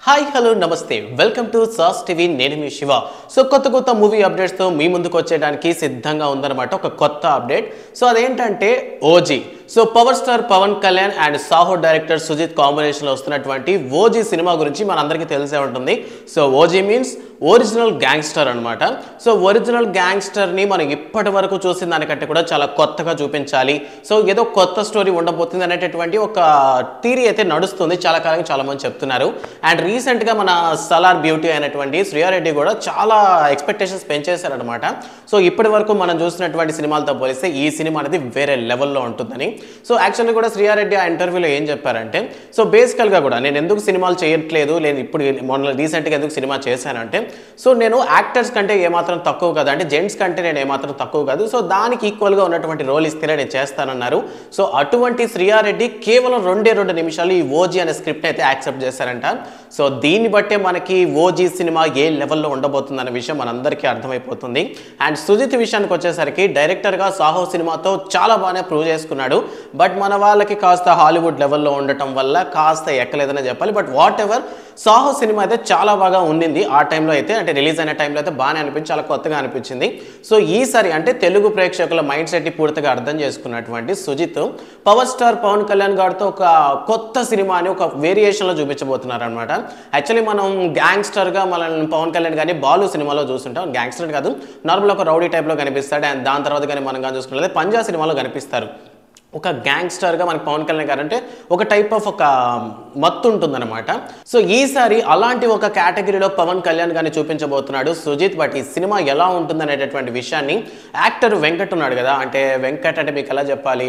Hi hello నమస్తే welcome to సాస్ TV నేను మీ శివ. సో కొత్త మూవీ అప్డేట్స్తో మీ ముందుకు వచ్చేయడానికి సిద్ధంగా ఉందన్నమాట ఒక కొత్త అప్డేట్. సో అదేంటంటే OG. So power star Pawan Kalyan and Saaho director Sujeeth కాంబినేషన్లో వస్తున్నటువంటి ఓజీ సినిమా గురించి మనందరికీ తెలిసే ఉంటుంది. So OG means original gangster అనమాట. సో ఒరిజినల్ గ్యాంగ్స్టర్ని మనం ఇప్పటి వరకు చూసిన దానికంటే కూడా చాలా కొత్తగా చూపించాలి, సో ఏదో కొత్త స్టోరీ ఉండబోతుంది అనేటటువంటి ఒక థియరీ అయితే నడుస్తుంది, చాలా కాలంగా చాలా మంది చెప్తున్నారు. అండ్ రీసెంట్గా మన సలార్ బ్యూటీ అయినటువంటి శ్రీయారెడ్డి కూడా చాలా ఎక్స్పెక్టేషన్స్ పెంచేశారనమాట. సో ఇప్పటి వరకు మనం చూసినటువంటి సినిమాలతో పోలిస్తే ఈ సినిమా అనేది వేరే లెవెల్లో ఉంటుందని. సో యాక్చువల్లీ కూడా శ్రీయారెడ్డి ఆ ఇంటర్వ్యూలో ఏం చెప్పారంటే, సో బేసికల్గా కూడా నేను ఎందుకు సినిమాలు చేయట్లేదు, నేను ఇప్పుడు మొన్న రీసెంట్గా ఎందుకు సినిమా చేశానంటే, సో నేను యాక్టర్స్ కంటే ఏమాత్రం తక్కువ కాదు, అంటే జెంట్స్ కంటే నేను ఏమాత్రం తక్కువ కాదు, సో దానికి ఈక్వల్గా ఉన్నటువంటి రోల్ ఇస్తేనే నేను చేస్తానన్నారు. సో అటువంటి శ్రీయారెడ్డి కేవలం 2 నిమిషాలు ఈ ఓజీ అనే స్క్రిప్ట్ అయితే యాక్సెప్ట్ చేశారంట. సో దీన్ని బట్టే మనకి ఓజీ సినిమా ఏ లెవెల్లో ఉండబోతుంది అనే విషయం మనందరికీ అర్థమైపోతుంది. అండ్ సుజిత్ విషయానికి వచ్చేసరికి డైరెక్టర్గా సాహో సినిమాతో చాలా బాగానే ప్రూవ్ చేసుకున్నాడు. బట్ మన వాళ్ళకి కాస్త హాలీవుడ్ లెవెల్లో ఉండటం వల్ల కాస్త ఎక్కలేదనే చెప్పాలి. But what ever, Saaho cinema అయితే చాలా బాగా ఉండింది ఆ టైంలో అయితే, అంటే రిలీజ్ అయిన టైంలో అయితే బాగానే అనిపించి చాలా కొత్తగా అనిపించింది. సో ఈసారి అంటే తెలుగు ప్రేక్షకుల మైండ్ సెట్ని పూర్తిగా అర్థం చేసుకున్నటువంటి సుజిత్ పవర్ స్టార్ పవన్ కళ్యాణ్ గారితో ఒక కొత్త సినిమా అని ఒక వేరియేషన్లో చూపించబోతున్నారు అనమాట. యాక్చువల్లీ మనం గ్యాంగ్స్టర్గా మనల్ని పవన్ కళ్యాణ్ కానీ బాలు సినిమాలో చూస్తుంటాం, గ్యాంగ్స్టర్ కాదు నార్మల్ ఒక రౌడీ టైప్లో కనిపిస్తాడు. అండ్ దాని తర్వాత కానీ మనం కానీ చూసుకున్నట్లయితే పంజా సినిమాలో కనిపిస్తారు. ఒక గ్యాంగ్స్టర్గా మనకి పవన్ కళ్యాణ్ గారు అంటే ఒక టైప్ ఆఫ్ ఒక మత్తు ఉంటుందన్నమాట. సో ఈసారి అలాంటి ఒక కేటగిరీలో పవన్ కళ్యాణ్ గారిని చూపించబోతున్నాడు సుజిత్. బట్ ఈ సినిమా ఎలా ఉంటుంది అనేటటువంటి విషయాన్ని యాక్టర్ వెంకట్ ఉన్నాడు కదా, అంటే వెంకట్ అంటే మీకు ఎలా చెప్పాలి,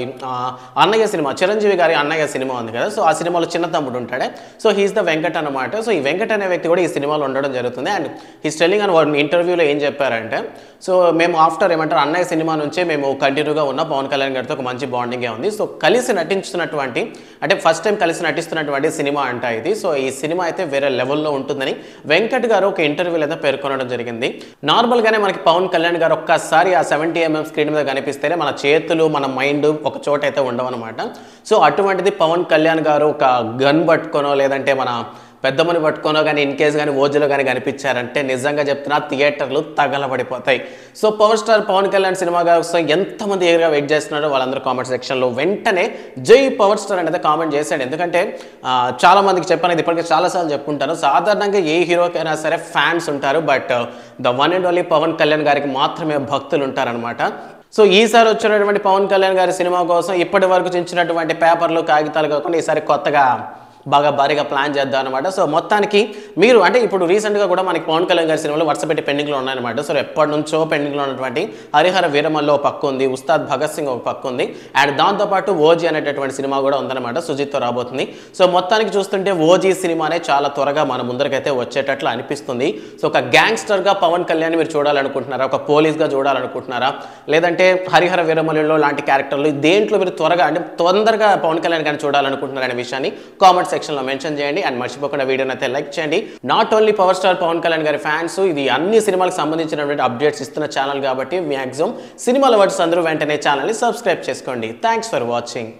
అన్నయ్య సినిమా చిరంజీవి గారి అన్నయ్య సినిమా ఉంది కదా, సో ఆ సినిమాలో చిన్న తమ్ముడు ఉంటాడే, సో హీస్ ద వెంకట్ అనమాట. సో ఈ వెంకట్ అనే వ్యక్తి కూడా ఈ సినిమాలో ఉండడం జరుగుతుంది. అండ్ హీస్ టెల్లింగ్ అని ఇంటర్వ్యూలో ఏం చెప్పారంటే, సో మేము ఆఫ్టర్ ఏమంటారు అన్నయ్య సినిమా నుంచే మేము కంటిన్యూగా ఉన్న పవన్ కళ్యాణ్ గారితో ఒక మంచి బాండింగ్ ఉంది. సో కలిసి నటించుతున్నటువంటి, అంటే ఫస్ట్ టైం కలిసి నటిస్తున్నటువంటి సినిమా అంట ఇది. సో ఈ సినిమా అయితే వేరే లెవెల్లో ఉంటుందని వెంకట్ గారు ఒక ఇంటర్వ్యూలో అయితే పేర్కొనడం జరిగింది. నార్మల్గానే మనకి పవన్ కళ్యాణ్ గారు ఒక్కసారి ఆ 70mm స్క్రీన్ మీద కనిపిస్తేనే మన చేతులు మన మైండ్ ఒక చోట అయితే ఉండవన్నమాట. సో అటువంటిది పవన్ కళ్యాణ్ గారు ఒక గన్ పట్టుకోనో లేదంటే మన పెద్దమని పట్టుకోనో కానీ ఇన్ కేస్ కానీ ఓజీలో కానీ కనిపించారంటే నిజంగా చెప్తున్నా థియేటర్లు తగలబడిపోతాయి. So power star Pawan Kalyan సినిమా కోసం ఎంతమంది ఎదురుగా వెయిట్ చేస్తున్నారో వాళ్ళందరూ కామెంట్ సెక్షన్లో వెంటనే జై పవర్ స్టార్ అనేది కామెంట్ చేశాడు. ఎందుకంటే చాలా మందికి చెప్పాను, ఇది ఇప్పటికే చాలాసార్లు చెప్పుకుంటాను, సాధారణంగా ఏ హీరోకైనా సరే ఫ్యాన్స్ ఉంటారు, but the one and only Pawan Kalyan గారికి మాత్రమే భక్తులు ఉంటారనమాట. సో ఈసారి వచ్చినటువంటి పవన్ కళ్యాణ్ గారి సినిమా కోసం ఇప్పటి వరకు చించినటువంటి పేపర్లు కాగితాలు కాకుండా ఈసారి కొత్తగా బాగా భారీగా ప్లాన్ చేద్దాం అనమాట. సో మొత్తానికి మీరు అంటే ఇప్పుడు రీసెంట్గా కూడా మనకి పవన్ కళ్యాణ్ గారి సినిమాలు వరుస పెట్టి పెండింగ్లో ఉన్నాయన్నమాట. సో ఎప్పటి నుంచో పెండింగ్లో ఉన్నటువంటి హరిహర వీరమల్లో ఒక పక్క ఉంది, ఉస్తాద్ భగత్ సింగ్ ఒక పక్క ఉంది, అండ్ దాంతోపాటు ఓజీ అనేటటువంటి సినిమా కూడా ఉందన్నమాట, సుజిత్తో రాబోతుంది. సో మొత్తానికి చూస్తుంటే ఓజీ సినిమానే చాలా త్వరగా మన ముందరికైతే వచ్చేటట్లు అనిపిస్తుంది. సో ఒక గ్యాంగ్స్టర్గా పవన్ కళ్యాణ్ మీరు చూడాలనుకుంటున్నారా, ఒక పోలీస్గా చూడాలనుకుంటున్నారా, లేదంటే హరిహర వీరమల్లో లాంటి క్యారెక్టర్లు దేంట్లో మీరు త్వరగా అంటే తొందరగా పవన్ కళ్యాణ్ గారిని చూడాలనుకుంటున్నారనే విషయాన్ని కామెంట్ సెక్షన్లో మెన్షన్ చేయండి. అండ్ మర్చిపోకుండా వీడియోని అయితే లైక్ చేయండి. Not only power star Pawan Kalyan గారి ఫ్యాన్స్, ఇది అన్ని సినిమాలకు సంబంధించినటువంటి అప్డేట్స్ ఇస్తున్న ఛానల్ కాబట్టి మ్యాక్సిమం సినిమాల వర్డ్స్ అందరూ వెంటనే ఛానల్ని సబ్స్క్రైబ్ చేసుకోండి. Thanks for watching.